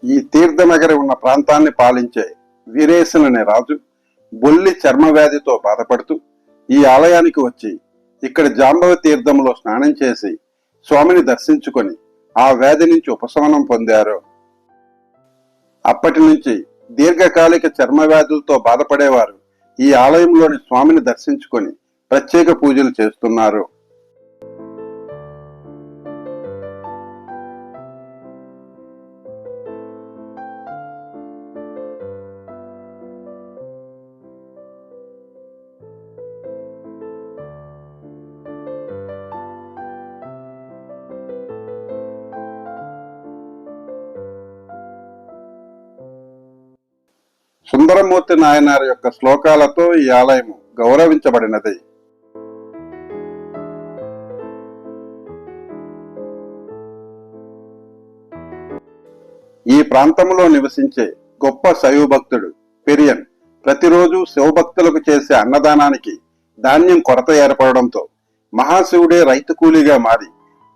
ఈ తీర్థనగరి ఉన్న ప్రాంతాన్ని పాలించే వీరేశన్ అనే రాజు బొల్లి చర్మ వ్యాధితో బాధపడుతూ ఈ ఆలయానికి వచ్చి ఇక్కడ జాంబవ తీర్థంలో స్నానం చేసి స్వామిని దర్శించుకొని ఆ వ్యాధి నుంచి ఉపశమనం పొందారు. అప్పటి నుంచి దీర్ఘకాలిక చర్మ వ్యాధులతో బాధపడేవారు ఈ ఆలయంలోని స్వామిని దర్శించుకొని ప్రత్యేక పూజలు చేస్తున్నారు. సుందరమూర్తి నాయనార్ యొక్క శ్లోకాలతో ఈ ఆలయం గౌరవించబడినది. ఈ ప్రాంతంలో నివసించే గొప్ప శైవ భక్తుడు పెరియన్ ప్రతిరోజు శివభక్తులకు చేసే అన్నదానానికి ధాన్యం కొరత ఏర్పడడంతో మహాశివుడే రైతు కూలీగా మారి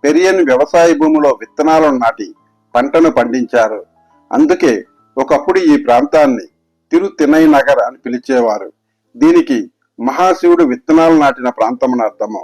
పెరియన్ వ్యవసాయ భూమిలో విత్తనాలను నాటి పంటను పండించారు. అందుకే ఒకప్పుడు ఈ ప్రాంతాన్ని తిరుతినై నగర్ అని పిలిచేవారు. దీనికి మహాశివుడు విత్తనాలు నాటిన ప్రాంతం అని అర్థము.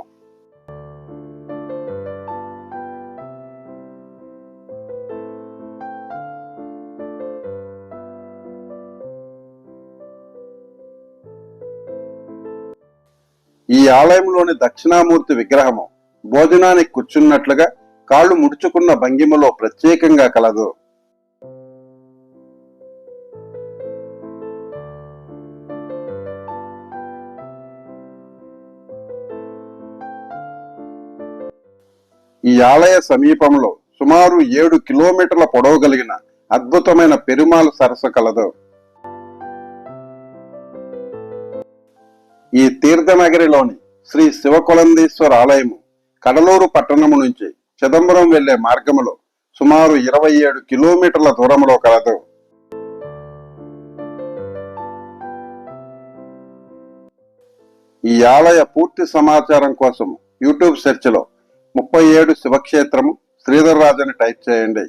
ఈ ఆలయంలోని దక్షిణామూర్తి విగ్రహము భోజనానికి కూర్చున్నట్లుగా కాళ్ళు ముడుచుకున్న భంగిమలో ప్రత్యేకంగా కలదు. ఈ ఆలయ సమీపంలో సుమారు 7 కిలోమీటర్ల పొడవు కలిగిన అద్భుతమైన పెరుమాళ్ సరస్సు కలదు. ఈ తీర్థనగరిలోని శ్రీ శివకొలందీశ్వర ఆలయము కడలూరు పట్టణము నుంచి చిదంబరం వెళ్లే మార్గములో సుమారు 27 కిలోమీటర్ల దూరంలో కలదు. ఈ ఆలయ పూర్తి సమాచారం కోసం యూట్యూబ్ సెర్చ్ లో 37 శివక్షేత్రము శ్రీధర్ రాజు అని టైప్ చేయండి.